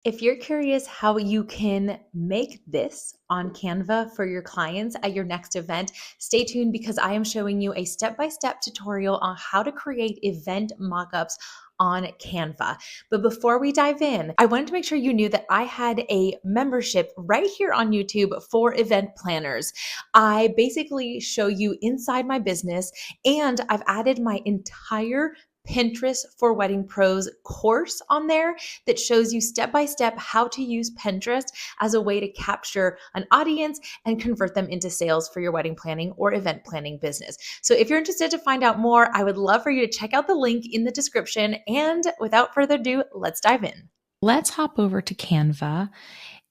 If you're curious how you can make this on Canva for your clients at your next event, stay tuned because I am showing you a step-by-step tutorial on how to create event mockups on Canva. But before we dive in, I wanted to make sure you knew that I had a membership right here on YouTube for event planners. I basically show you inside my business, and I've added my entire Pinterest for Wedding Pros course on there that shows you step by step how to use Pinterest as a way to capture an audience and convert them into sales for your wedding planning or event planning business. So if you're interested to find out more, I would love for you to check out the link in the description. And without further ado, let's dive in. Let's hop over to Canva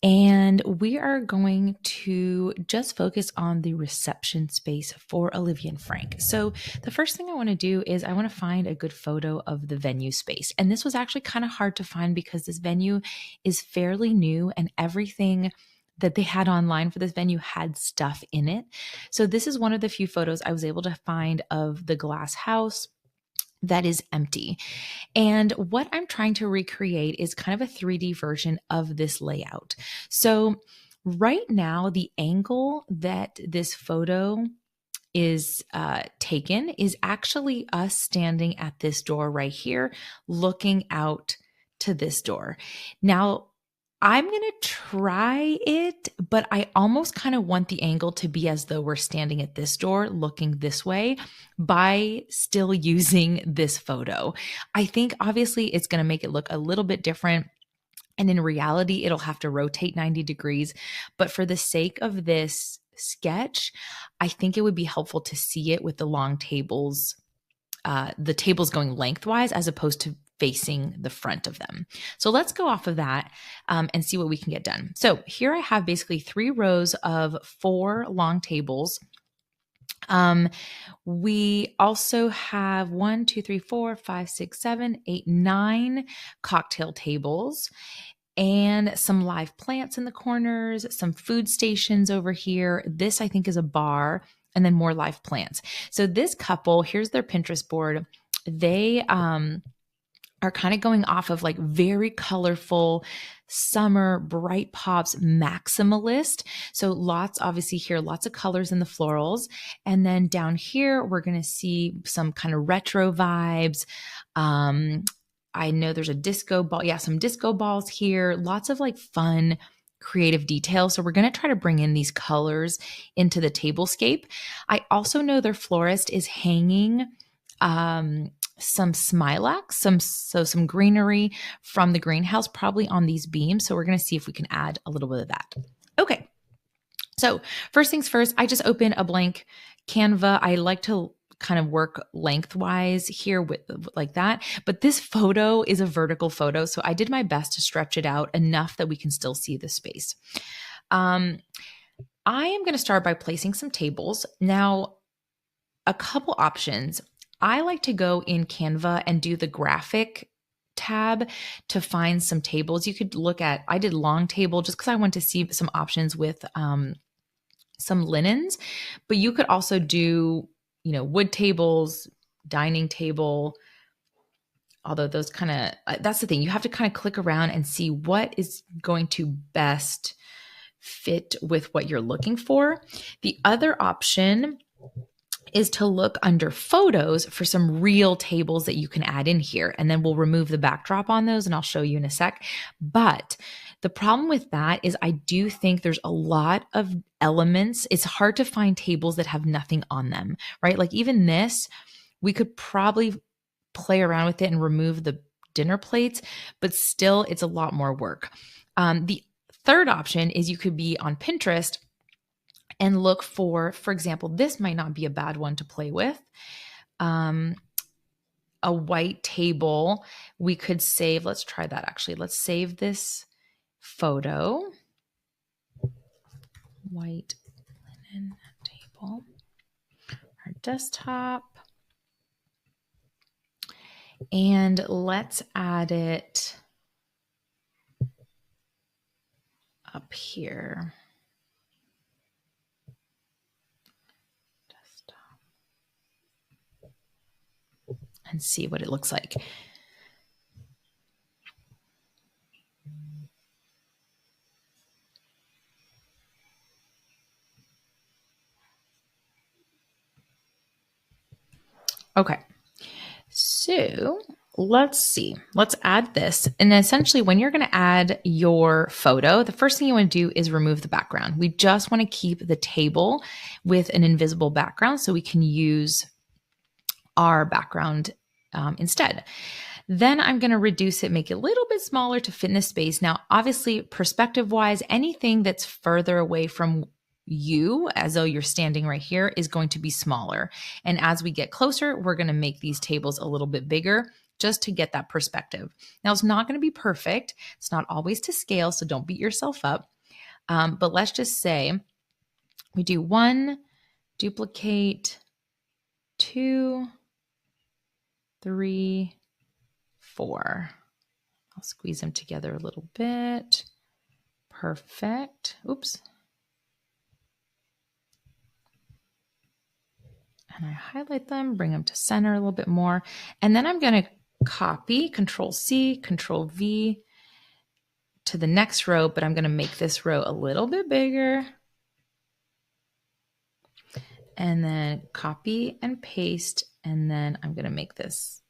and we are going to just focus on the reception space for Olivia and Frank. So the first thing I want to do is I want to find a good photo of the venue space. And this was actually kind of hard to find because this venue is fairly new and everything that they had online for this venue had stuff in it. So this is one of the few photos I was able to find of the glass house that is empty. And what I'm trying to recreate is kind of a 3D version of this layout. So right now, the angle that this photo is taken is actually us standing at this door right here, looking out to this door. Now, I'm going to try it, but I almost kind of want the angle to be as though we're standing at this door looking this way by still using this photo. I think obviously it's going to make it look a little bit different. And in reality, it'll have to rotate 90 degrees. But for the sake of this sketch, I think it would be helpful to see it with the tables going lengthwise as opposed to facing the front of them. So let's go off of that and see what we can get done. So here I have basically 3 rows of 4 long tables. We also have 1, 2, 3, 4, 5, 6, 7, 8, 9 cocktail tables and some live plants in the corners, some food stations over here. This I think is a bar, and then more live plants. So this couple, here's their Pinterest board. They are kind of going off of like very colorful summer bright pops maximalist. So lots, obviously here, lots of colors in the florals. And then down here, we're going to see some kind of retro vibes. I know there's a disco ball. Yeah, some disco balls here. Lots of like fun, creative details. So we're going to try to bring in these colors into the tablescape. I also know their florist is hanging some smilax, some greenery from the greenhouse, probably on these beams. So we're going to see if we can add a little bit of that. Okay. So first things first, I just open a blank Canva. I like to kind of work lengthwise here with like that. But this photo is a vertical photo. So I did my best to stretch it out enough that we can still see the space. I am going to start by placing some tables. Now, a couple options. I like to go in Canva and do the graphic tab to find some tables. You could look at, I did long table just because I want to see some options with some linens, but you could also do, wood tables, dining table, although those kind of, that's the thing. You have to kind of click around and see what is going to best fit with what you're looking for. The other option is to look under photos for some real tables that you can add in here. And then we'll remove the backdrop on those and I'll show you in a sec. But the problem with that is I do think there's a lot of elements. It's hard to find tables that have nothing on them, right? Like even this, we could probably play around with it and remove the dinner plates, but still it's a lot more work. The third option is you could be on Pinterest and look for example, this might not be a bad one to play with. A white table, we could save, let's try that actually. Let's save this photo. White linen table, our desktop. And let's add it up here. And see what it looks like. Okay. So let's see. Let's add this. And essentially, when you're going to add your photo, the first thing you want to do is remove the background. We just want to keep the table with an invisible background so we can use our background instead. Then I'm going to reduce it, make it a little bit smaller to fit in the space. Now, obviously, perspective wise, anything that's further away from you, as though you're standing right here, is going to be smaller. And as we get closer, we're going to make these tables a little bit bigger just to get that perspective. Now, it's not going to be perfect. It's not always to scale, so don't beat yourself up. But let's just say we do 1, duplicate, 2, 3, 4. I'll squeeze them together a little bit. Perfect. Oops. And I highlight them, bring them to center a little bit more. And then I'm going to copy, Control C, Control V to the next row, but I'm going to make this row a little bit bigger. And then copy and paste. And then I'm going to make this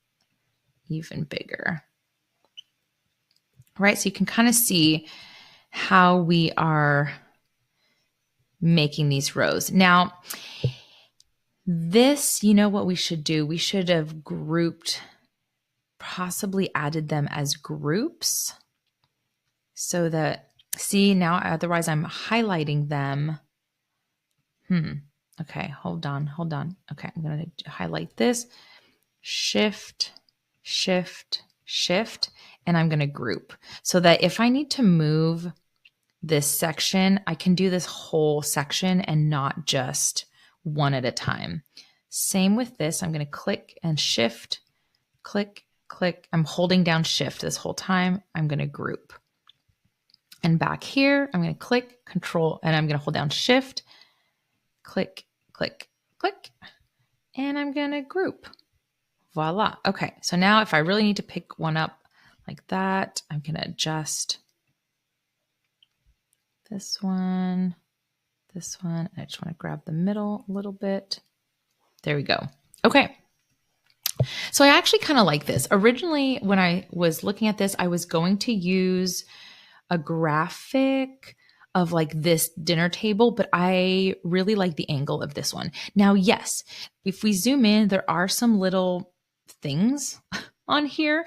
even bigger. Right? So you can kind of see how we are making these rows. Now, this, you know what we should do? We should have grouped, possibly added them as groups so that, see, now otherwise I'm highlighting them. Okay, hold on. Okay, I'm going to highlight this. Shift, shift, shift, and I'm going to group so that if I need to move this section, I can do this whole section and not just one at a time. Same with this. I'm going to click and shift, click, click. I'm holding down shift this whole time. I'm going to group. And back here, I'm going to click, control, and I'm going to hold down shift, click, click, click, and I'm going to group. Voila. Okay. So now if I really need to pick one up like that, I'm going to adjust this one. And I just want to grab the middle a little bit. There we go. Okay. So I actually kind of like this. Originally, when I was looking at this, I was going to use a graphic of like this dinner table, but I really like the angle of this one. Now, yes, if we zoom in, there are some little things on here.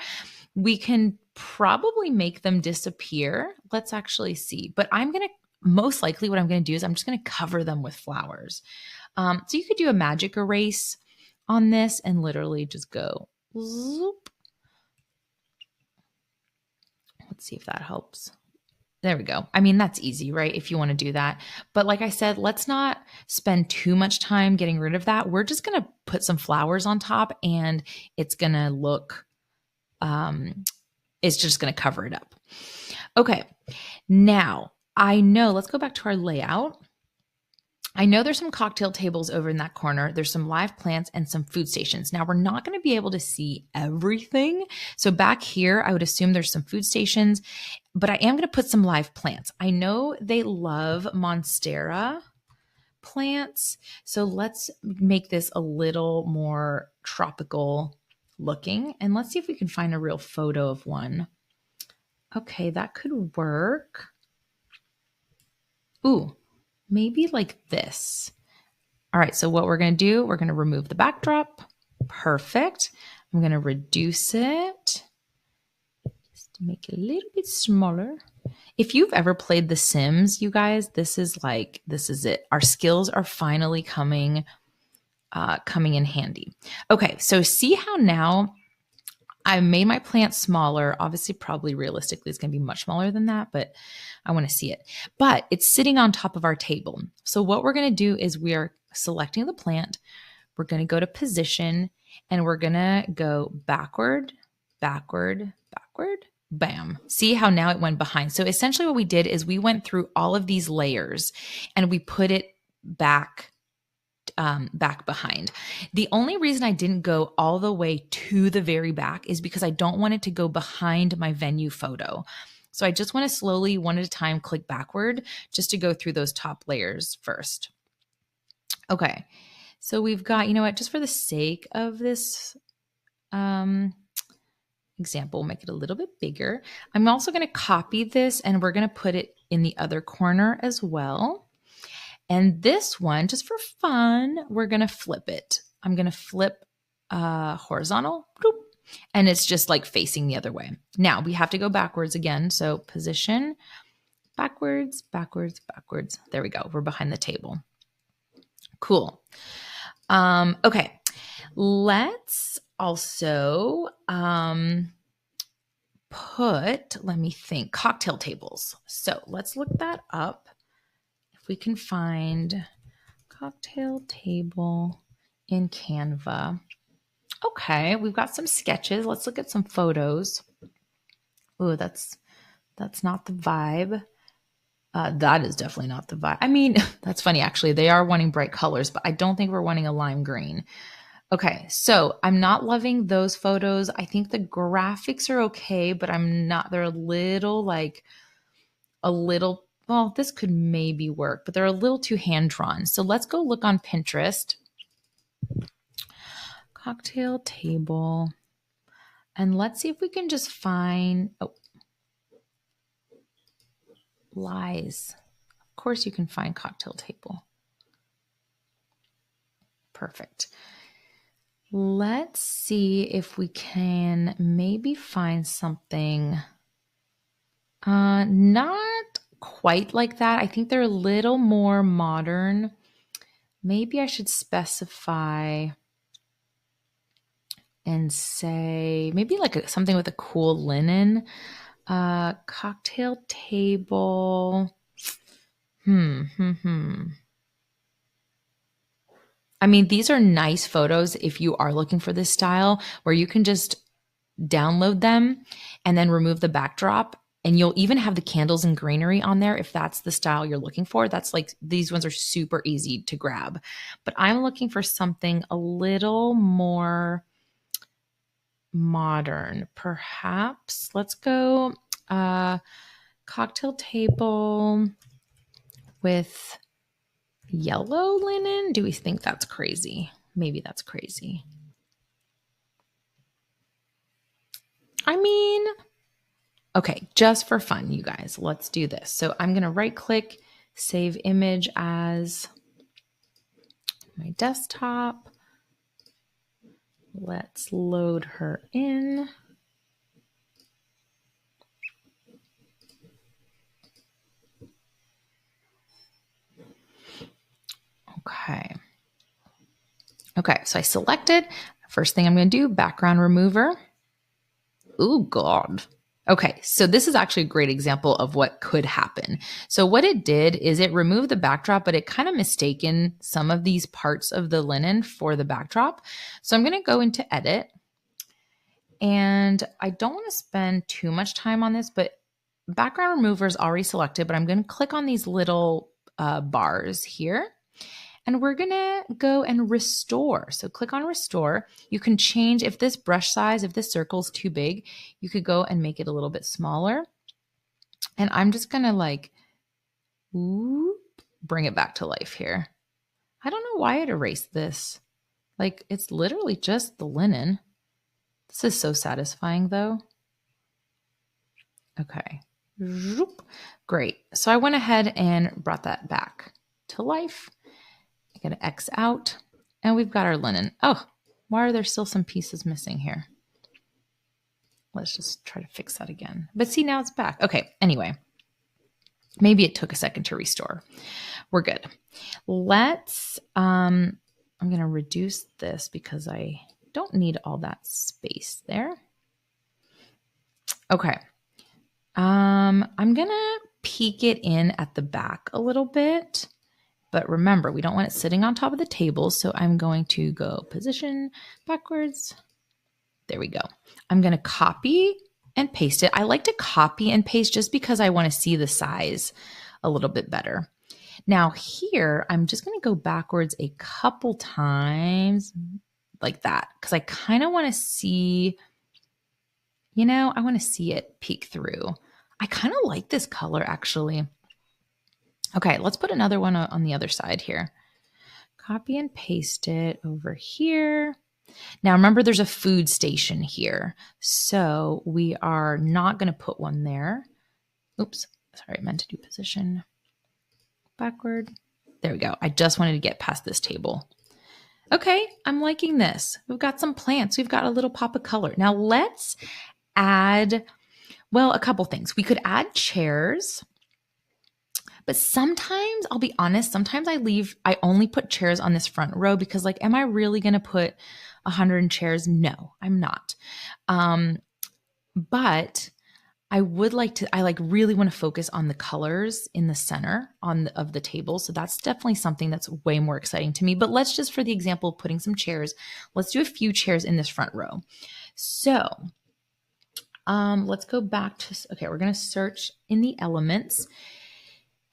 We can probably make them disappear. Let's actually see. But I'm going to, most likely what I'm going to do is I'm just going to cover them with flowers. So you could do a magic erase on this and literally just go zoop. Let's see if that helps. There we go. I mean, that's easy, right? If you want to do that. But like I said, let's not spend too much time getting rid of that. We're just going to put some flowers on top and it's going to look, it's just going to cover it up. Okay. Now I know, let's go back to our layout. I know there's some cocktail tables over in that corner. There's some live plants and some food stations. Now we're not going to be able to see everything. So back here, I would assume there's some food stations, but I am going to put some live plants. I know they love Monstera plants. So let's make this a little more tropical looking. And let's see if we can find a real photo of one. Okay, that could work. Ooh, maybe like this. All right, so what we're going to do, we're going to remove the backdrop. Perfect. I'm going to reduce it just to make it a little bit smaller. If you've ever played The Sims, you guys, this is it. Our skills are finally coming in handy. Okay, so see how now I made my plant smaller. Obviously, probably realistically, it's going to be much smaller than that, but I want to see it. But it's sitting on top of our table. So what we're going to do is we are selecting the plant. We're going to go to position and we're going to go backward, backward, backward. Bam. See how now it went behind. So essentially what we did is we went through all of these layers and we put it back behind. The only reason I didn't go all the way to the very back is because I don't want it to go behind my venue photo. So I just want to slowly, one at a time, click backward just to go through those top layers first. Okay. So we've got, you know what, just for the sake of this example, make it a little bit bigger. I'm also going to copy this and we're going to put it in the other corner as well. And this one, just for fun, we're going to flip it. I'm going to flip horizontal, bloop, and it's just like facing the other way. Now we have to go backwards again. So position, backwards, backwards, backwards. There we go. We're behind the table. Cool. Okay. Let's also let me think, cocktail tables. So let's look that up. If we can find cocktail table in Canva. Okay, we've got some sketches. Let's look at some photos. Oh, that's not the vibe. That is definitely not the vibe. I mean, that's funny, actually. They are wanting bright colors, but I don't think we're wanting a lime green. Okay, so I'm not loving those photos. I think the graphics are okay, but they're a little, well, this could maybe work, but they're a little too hand-drawn. So let's go look on Pinterest. Cocktail table. And let's see if we can just find, lies. Of course you can find cocktail table. Perfect. Let's see if we can maybe find something not quite like that. I think they're a little more modern. Maybe I should specify and say maybe like something with a cool linen. Cocktail table. I mean, these are nice photos if you are looking for this style where you can just download them and then remove the backdrop. And you'll even have the candles and greenery on there if that's the style you're looking for. That's like, these ones are super easy to grab. But I'm looking for something a little more modern. Perhaps let's go cocktail table with yellow linen. Do we think that's crazy? Maybe that's crazy. I mean, okay, just for fun, you guys, let's do this. So I'm going to right click, save image as my desktop. Let's load her in. Okay. Okay, so I selected. First thing I'm going to do, background remover. Oh, God. Okay, so this is actually a great example of what could happen. So what it did is it removed the backdrop, but it kind of mistaken some of these parts of the linen for the backdrop. So I'm going to go into edit. And I don't want to spend too much time on this, but background remover is already selected, but I'm going to click on these little bars here. And we're going to go and restore. So click on restore. You can change if this brush size, if this circle is too big, you could go and make it a little bit smaller. And I'm just going to like bring it back to life here. I don't know why it erased this. Like it's literally just the linen. This is so satisfying though. Okay. Great. So I went ahead and brought that back to life. I'm going to X out and we've got our linen. Oh, why are there still some pieces missing here? Let's just try to fix that again. But see, now it's back. Okay. Anyway, maybe it took a second to restore. We're good. Let's, I'm going to reduce this because I don't need all that space there. Okay. I'm going to peek it in at the back a little bit. But remember, we don't want it sitting on top of the table. So I'm going to go position backwards. There we go. I'm going to copy and paste it. I like to copy and paste just because I want to see the size a little bit better. Now here, I'm just going to go backwards a couple times like that because I kind of want to see, you know, I want to see it peek through. I kind of like this color actually. Okay, let's put another one on the other side here. Copy and paste it over here. Now remember, there's a food station here, so we are not going to put one there. Oops, sorry, I meant to do position backward. There we go. I just wanted to get past this table. Okay, I'm liking this. We've got some plants. We've got a little pop of color. Now let's add, well, a couple things. We could add chairs, but sometimes, I'll be honest, sometimes I only put chairs on this front row because like, am I really going to put 100 chairs? No, I'm not. But I really want to focus on the colors in the center of the table. So that's definitely something that's way more exciting to me. But let's just, for the example of putting some chairs, let's do a few chairs in this front row. So let's go back to, okay, we're going to search in the elements.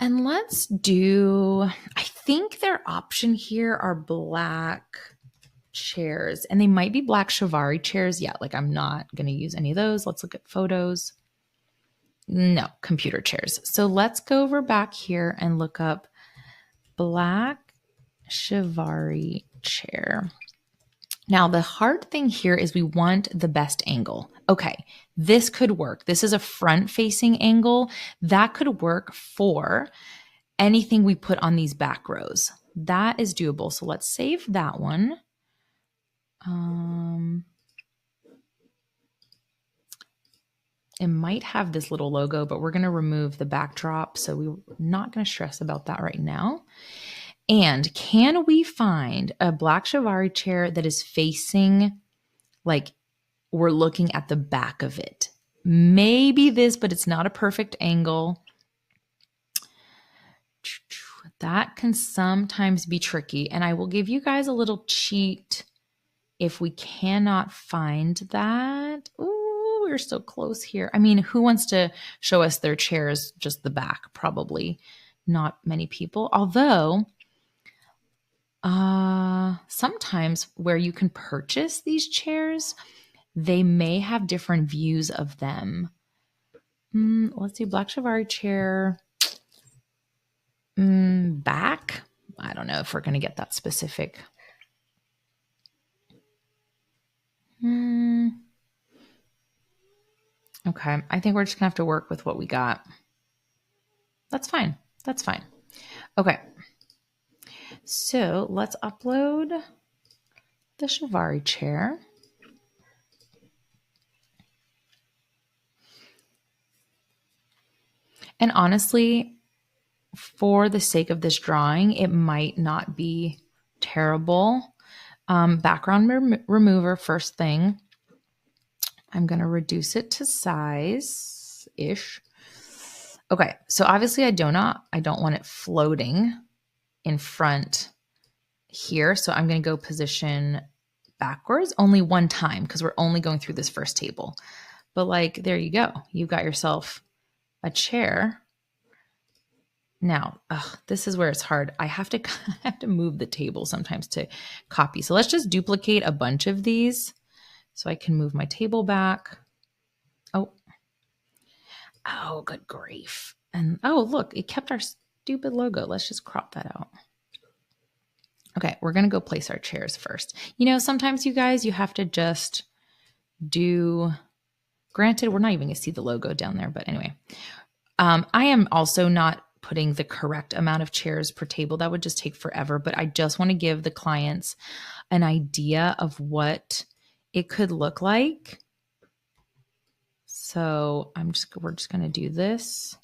And let's do, I think their option here are black chairs. And they might be black Chiavari chairs. Yeah, like I'm not going to use any of those. Let's look at photos. No, computer chairs. So let's go over back here and look up black Chiavari chair. Now, the hard thing here is we want the best angle. Okay, this could work. This is a front-facing angle. That could work for anything we put on these back rows. That is doable. So let's save that one. It might have this little logo, but we're going to remove the backdrop. So we're not going to stress about that right now. And can we find a black Chiavari chair that is facing, like we're looking at the back of it? Maybe this, but it's not a perfect angle. That can sometimes be tricky. And I will give you guys a little cheat if we cannot find that. Ooh, we're so close here. I mean, who wants to show us their chairs, just the back? Probably not many people. Although, sometimes where you can purchase these chairs, they may have different views of them. Let's see, black Chiavari chair. Back. I don't know if we're going to get that specific. Okay, I think we're just going to have to work with what we got. That's fine. That's fine. Okay. So let's upload the Chiavari chair. And honestly, for the sake of this drawing, it might not be terrible. Background remover, first thing. I'm going to reduce it to size-ish. Okay, so obviously I don't want it floating in front here. So I'm going to go position backwards only one time because we're only going through this first table. But like, there you go. You've got yourself a chair. Now, this is where it's hard. I have to move the table sometimes to copy. So let's just duplicate a bunch of these so I can move my table back. Oh, good grief. And oh, look, it kept our stupid logo. Let's just crop that out. Okay, we're going to go place our chairs first. You know, sometimes you guys, you have to just do, granted, we're not even going to see the logo down there, but anyway. I am also not putting the correct amount of chairs per table. That would just take forever, but I just want to give the clients an idea of what it could look like. So we're just going to do this.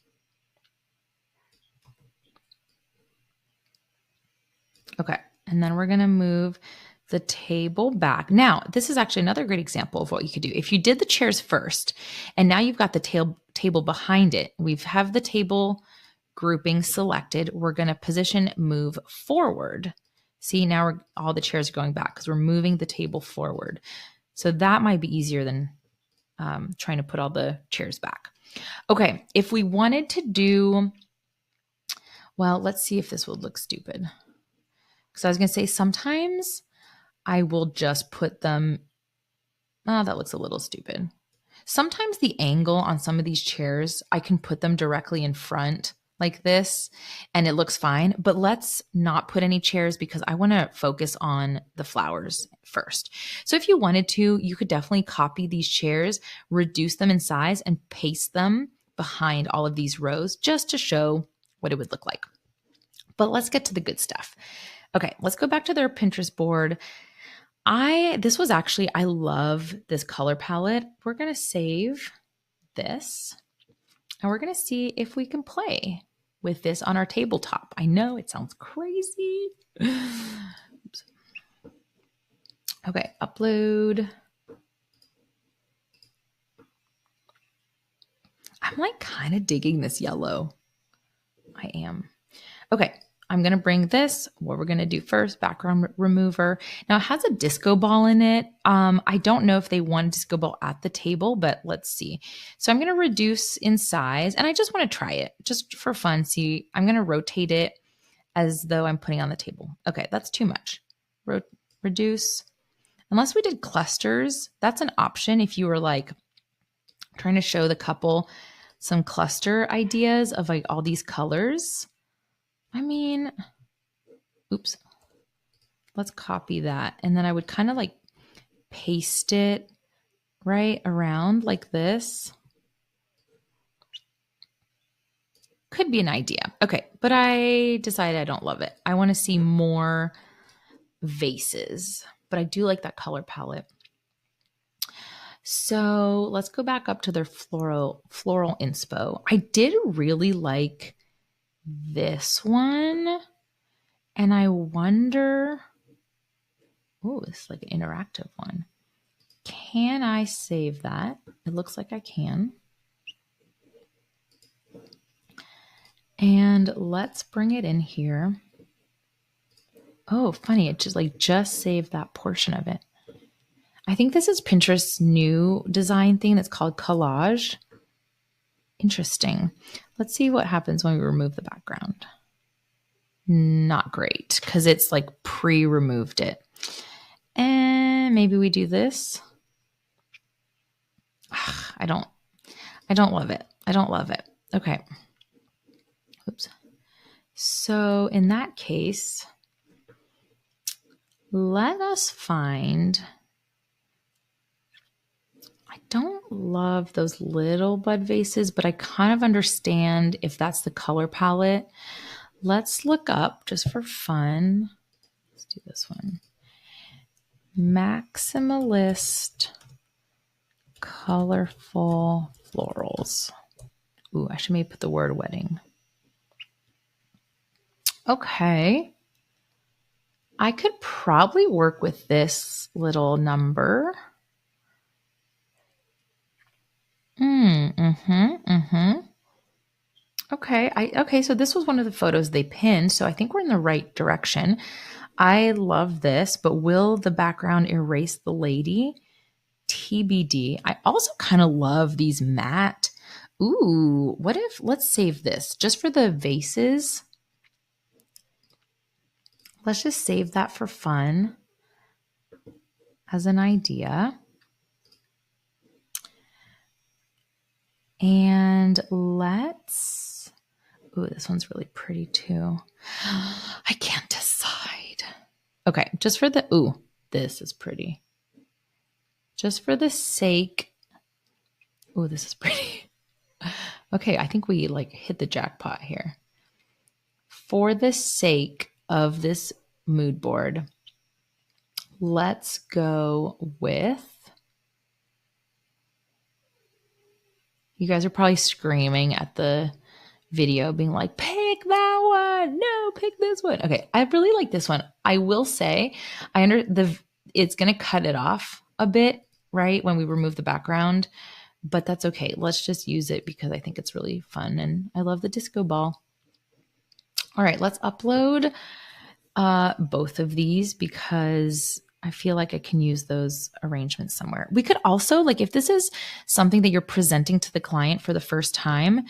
Okay. And then we're going to move the table back. Now, this is actually another great example of what you could do. If you did the chairs first, and now you've got the table behind it, we have the table grouping selected. We're going to position move forward. See, now all the chairs are going back because we're moving the table forward. So that might be easier than trying to put all the chairs back. Okay, if we wanted to do, well, let's see if this would look stupid. Because I was going to say sometimes I will just put them, oh, that looks a little stupid. Sometimes the angle on some of these chairs, I can put them directly in front, like this and it looks fine, but let's not put any chairs because I want to focus on the flowers first. So if you wanted to, you could definitely copy these chairs, reduce them in size and paste them behind all of these rows just to show what it would look like. But let's get to the good stuff. Okay, let's go back to their Pinterest board. I love this color palette. We're going to save this and we're going to see if we can play with this on our tabletop. I know it sounds crazy. Oops. Okay, upload. I'm like kind of digging this yellow. I am. Okay, I'm going to bring this. What we're going to do first, background remover. Now it has a disco ball in it. I don't know if they want a disco ball at the table, but let's see. So I'm going to reduce in size and I just want to try it just for fun. See, I'm going to rotate it as though I'm putting on the table. Okay, that's too much. Reduce. Unless we did clusters, that's an option if you were like trying to show the couple some cluster ideas of like all these colors. I mean, oops. Let's copy that. And then I would kind of like paste it right around like this. Could be an idea. Okay, but I decided I don't love it. I want to see more vases, but I do like that color palette. So let's go back up to their floral inspo. I did really like this one. And I wonder, oh, it's like an interactive one. Can I save that? It looks like I can. And let's bring it in here. Oh, funny. It just saved that portion of it. I think this is Pinterest's new design thing that's called collage. Interesting. Let's see what happens when we remove the background. Not great because it's like pre-removed it. And maybe we do this. I don't love it. I don't love it. Okay. Oops. So in that case, let us find, I don't love those little bud vases, but I kind of understand if that's the color palette. Let's look up just for fun. Let's do this one. Maximalist colorful florals. Ooh, I should maybe put the word wedding. Okay. I could probably work with this little number. Okay, so this was one of the photos they pinned, so I think we're in the right direction. I love this, but will the background erase the lady? TBD. I also kind of love these matte. Ooh, what if, let's save this just for the vases. Let's just save that for fun as an idea. And let's, ooh, this one's really pretty too. I can't decide. Okay, just for the, ooh, this is pretty. Just for the sake, ooh, this is pretty. Okay, I think we like hit the jackpot here. For the sake of this mood board, let's go with, you guys are probably screaming at the video being like, pick that one. No, pick this one. Okay, I really like this one. I will say, it's going to cut it off a bit, right, when we remove the background, but that's okay. Let's just use it because I think it's really fun and I love the disco ball. All right, let's upload both of these because I feel like I can use those arrangements somewhere. We could also, like, if this is something that you're presenting to the client for the first time,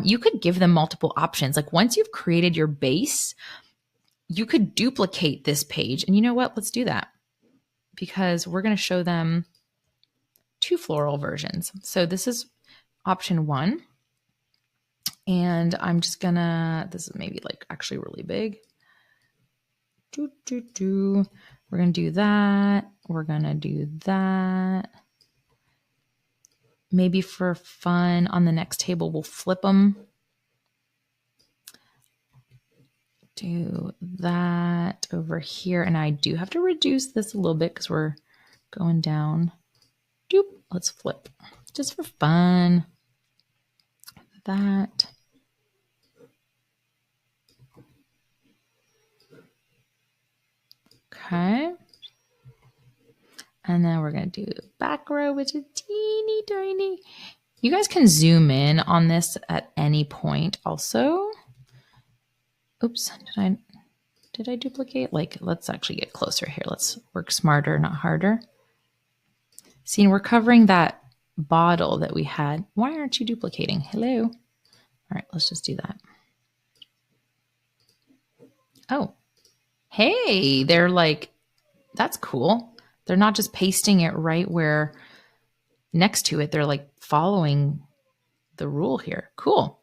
you could give them multiple options. Like once you've created your base, you could duplicate this page. And you know what? Let's do that because we're going to show them 2 floral versions. So this is option 1. And I'm just gonna, this is maybe like actually really big. We're gonna do that. We're gonna do that. Maybe for fun on the next table, we'll flip them. Do that over here. And I do have to reduce this a little bit because we're going down. Doop. Let's flip just for fun. That. Okay. And then we're going to do back row, which is teeny tiny. You guys can zoom in on this at any point also. Oops, did I duplicate? Like, let's actually get closer here. Let's work smarter, not harder. See, we're covering that bottle that we had. Why aren't you duplicating? Hello. All right, let's just do that. Oh, hey, they're like, that's cool. They're not just pasting it right where next to it. They're like following the rule here. Cool.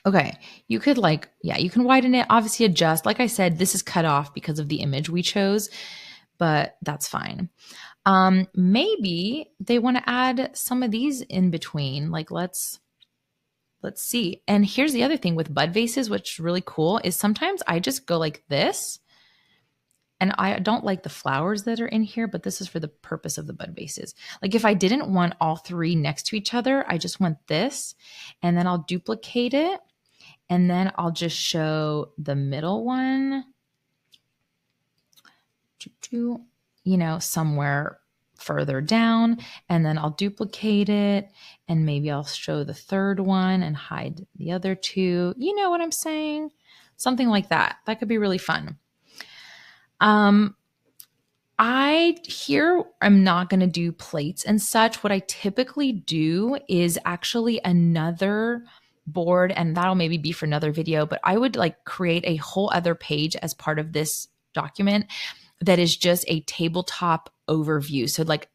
Okay, you could like, yeah, you can widen it, obviously adjust. Like I said, this is cut off because of the image we chose, but that's fine. Maybe they want to add some of these in between. Like let's see. And here's the other thing with bud vases, which is really cool, is sometimes I just go like this. And I don't like the flowers that are in here, but this is for the purpose of the bud vases. Like if I didn't want all three next to each other, I just want this, and then I'll duplicate it. And then I'll just show the middle one, you know, somewhere further down. And then I'll duplicate it. And maybe I'll show the third one and hide the other two. You know what I'm saying? Something like that. That could be really fun. I here I'm not going to do plates and such. What I typically do is actually another board, and that'll maybe be for another video, but I would like create a whole other page as part of this document that is just a tabletop overview. So like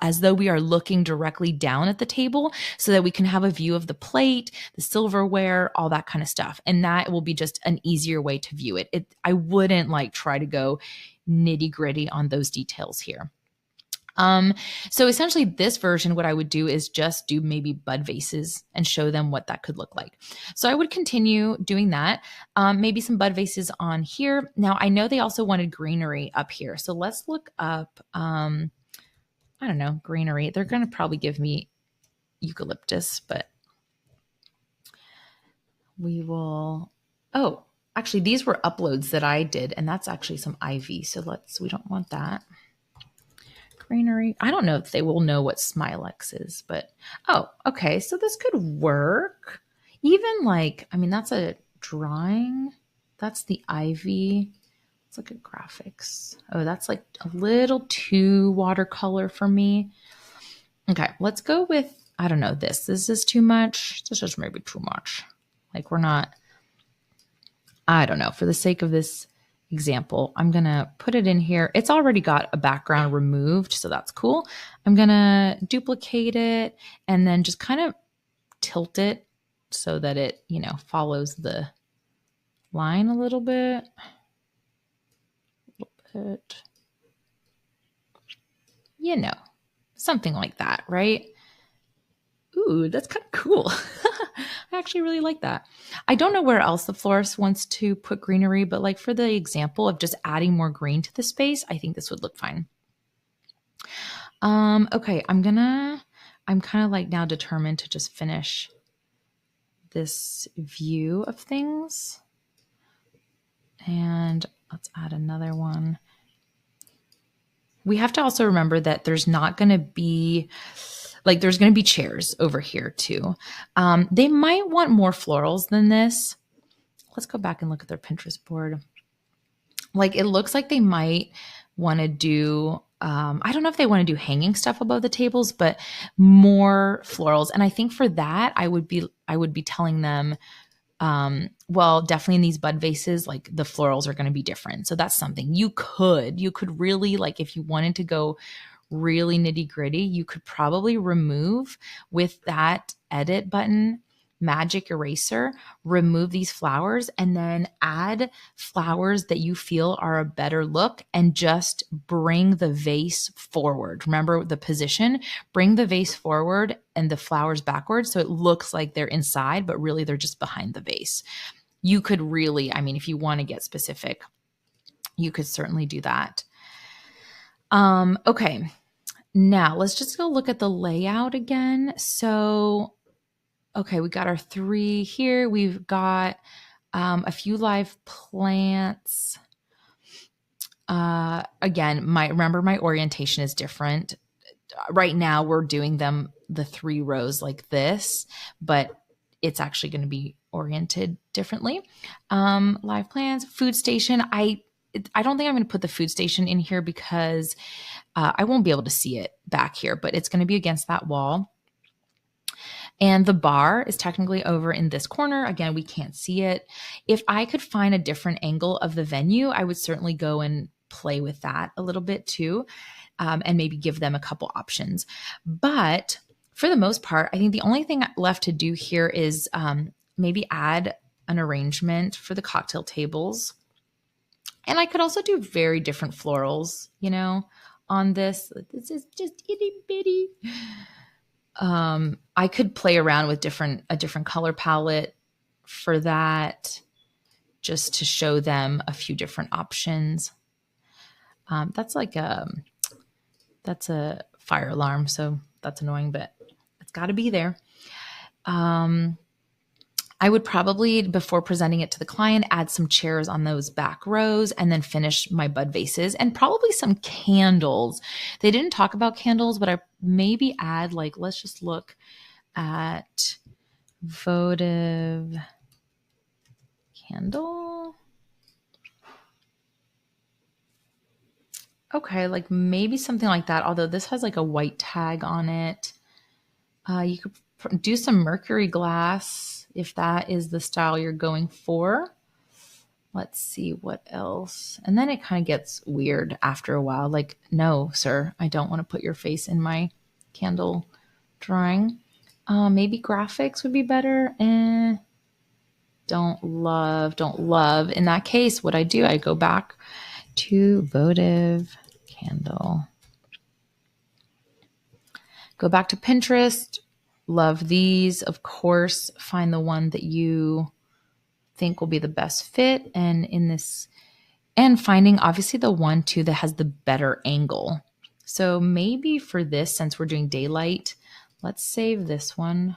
as though we are looking directly down at the table so that we can have a view of the plate, the silverware, all that kind of stuff. And that will be just an easier way to view it. I wouldn't like try to go nitty gritty on those details here. So essentially this version, what I would do is just do maybe bud vases and show them what that could look like. So I would continue doing that. Maybe some bud vases on here. Now I know they also wanted greenery up here. So let's look up, I don't know, greenery. They're going to probably give me eucalyptus, but we will, oh, actually these were uploads that I did, and that's actually some ivy. So we don't want that. Greenery. I don't know if they will know what Smilex is, but oh, okay. So this could work. Even like, I mean, that's a drawing. That's the ivy. Let's look at graphics. Oh, that's like a little too watercolor for me. Okay, let's go with, I don't know, this. This is too much. This is maybe too much. Like we're not, I don't know, for the sake of this example, I'm going to put it in here. It's already got a background removed, so that's cool. I'm going to duplicate it and then just kind of tilt it so that it, you know, follows the line a little bit. You know, something like that, right? Ooh, that's kind of cool. I actually really like that. I don't know where else the florist wants to put greenery, but like for the example of just adding more green to the space, I think this would look fine. Okay, I'm kind of like now determined to just finish this view of things. And let's add another one. We have to also remember that there's not going to be, like there's going to be chairs over here too. They might want more florals than this. Let's go back and look at their Pinterest board. Like it looks like they might want to do, I don't know if they want to do hanging stuff above the tables, but more florals. And I think for that, I would be telling them, well, definitely in these bud vases, like the florals are going to be different. So that's something you could really, like if you wanted to go really nitty gritty, you could probably remove with that edit button, magic eraser, remove these flowers, and then add flowers that you feel are a better look and just bring the vase forward. Remember the position, bring the vase forward and the flowers backwards so it looks like they're inside, but really they're just behind the vase. You could really, I mean, if you want to get specific, you could certainly do that. Okay. Now let's just go look at the layout again. So, okay, we got our 3 here. We've got a few live plants. Again, remember my orientation is different. Right now we're doing them the 3 rows like this, but it's actually going to be oriented differently. Live plants, food station. I don't think I'm going to put the food station in here because I won't be able to see it back here, but it's going to be against that wall. And the bar is technically over in this corner. Again, we can't see it. If I could find a different angle of the venue, I would certainly go and play with that a little bit too, and maybe give them a couple options. But for the most part, I think the only thing left to do here is maybe add an arrangement for the cocktail tables. And I could also do very different florals, on this. This is just itty bitty. I could play around with a different color palette for that, just to show them a few different options. That's a fire alarm, so that's annoying, but it's got to be there. I would probably, before presenting it to the client, add some chairs on those back rows and then finish my bud vases and probably some candles. They didn't talk about candles, but I maybe add, let's just look at votive candle. Okay, maybe something like that, although this has a white tag on it. You could do some mercury glass if that is the style you're going for. Let's see what else. And then it kind of gets weird after a while. No, sir, I don't want to put your face in my candle drawing. Maybe graphics would be better. Don't love. In that case, what I do, I go back to votive candle. Go back to Pinterest. Love these. Of course, find the one that you think will be the best fit. And finding obviously the one too that has the better angle. So maybe for this, since we're doing daylight, let's save this one.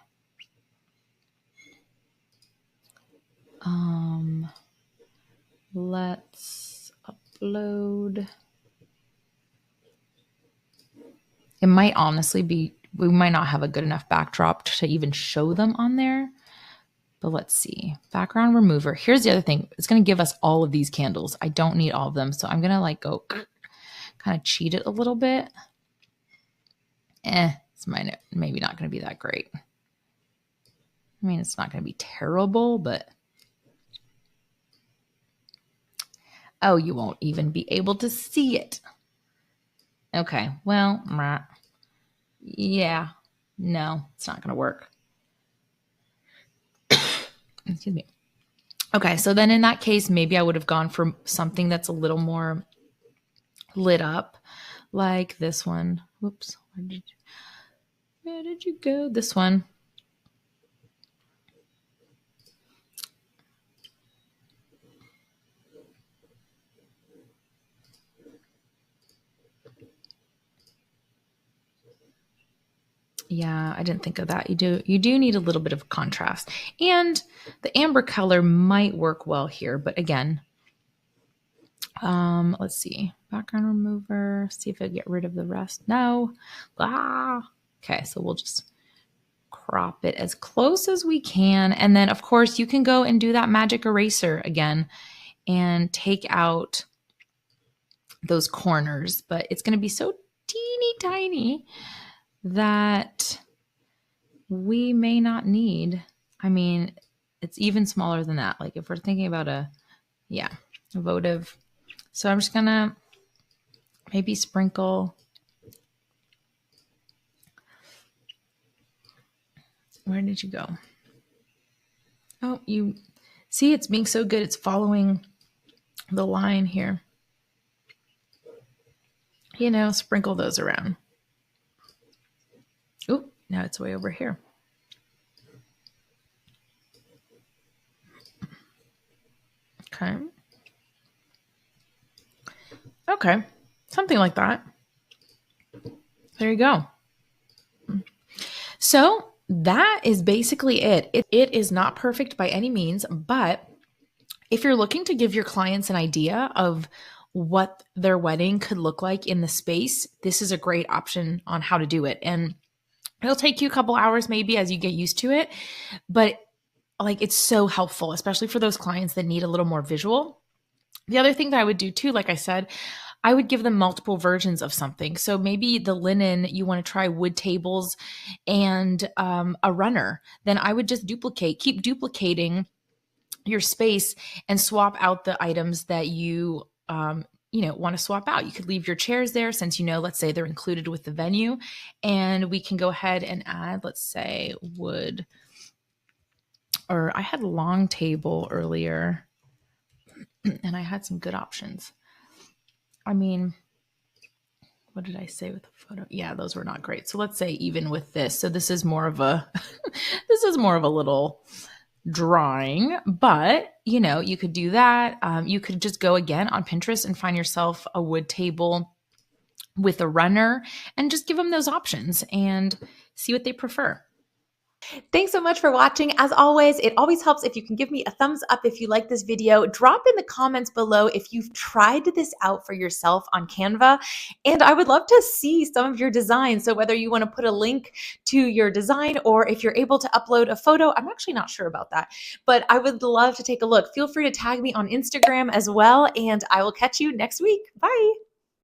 Let's upload. It might honestly be, we might not have a good enough backdrop to even show them on there. But let's see. Background remover. Here's the other thing. It's going to give us all of these candles. I don't need all of them. So I'm going to go kind of cheat it a little bit. It's maybe not going to be that great. I mean, it's not going to be terrible, but oh, you won't even be able to see it. Okay, well, yeah, no, it's not going to work. Excuse me. Okay, so then in that case, maybe I would have gone for something that's a little more lit up, like this one. Whoops, where did you go? This one. Yeah, I didn't think of that. You do need a little bit of contrast. And the amber color might work well here, but again, let's see. Background remover, see if I get rid of the rest. No. Okay, so we'll just crop it as close as we can. And then of course you can go and do that magic eraser again and take out those corners, but it's going to be so teeny tiny that we may not need. I mean, it's even smaller than that. If we're thinking about a votive. So I'm just going to maybe sprinkle. Where did you go? Oh, you see, it's being so good. It's following the line here. You know, sprinkle those around. Oh, now it's way over here. Okay. Okay. Something like that. There you go. So that is basically it. It is not perfect by any means, but if you're looking to give your clients an idea of what their wedding could look like in the space, this is a great option on how to do it. And it'll take you a couple hours maybe as you get used to it, but like it's so helpful, especially for those clients that need a little more visual. The other thing that I would do too, like I said, I would give them multiple versions of something. So maybe the linen, you want to try wood tables and a runner. Then I would just keep duplicating your space and swap out the items that want to swap out. You could leave your chairs there since, let's say they're included with the venue, and we can go ahead and add, let's say, wood, or I had long table earlier and I had some good options. I mean, what did I say with the photo? Yeah, those were not great. So let's say even with this. So this is more of a little drawing, but you could do that. You could just go again on Pinterest and find yourself a wood table with a runner and just give them those options and see what they prefer. Thanks so much for watching. As always, it always helps if you can give me a thumbs up if you like this video. Drop in the comments below if you've tried this out for yourself on Canva. And I would love to see some of your designs. So whether you want to put a link to your design or if you're able to upload a photo, I'm actually not sure about that, but I would love to take a look. Feel free to tag me on Instagram as well, and I will catch you next week. Bye.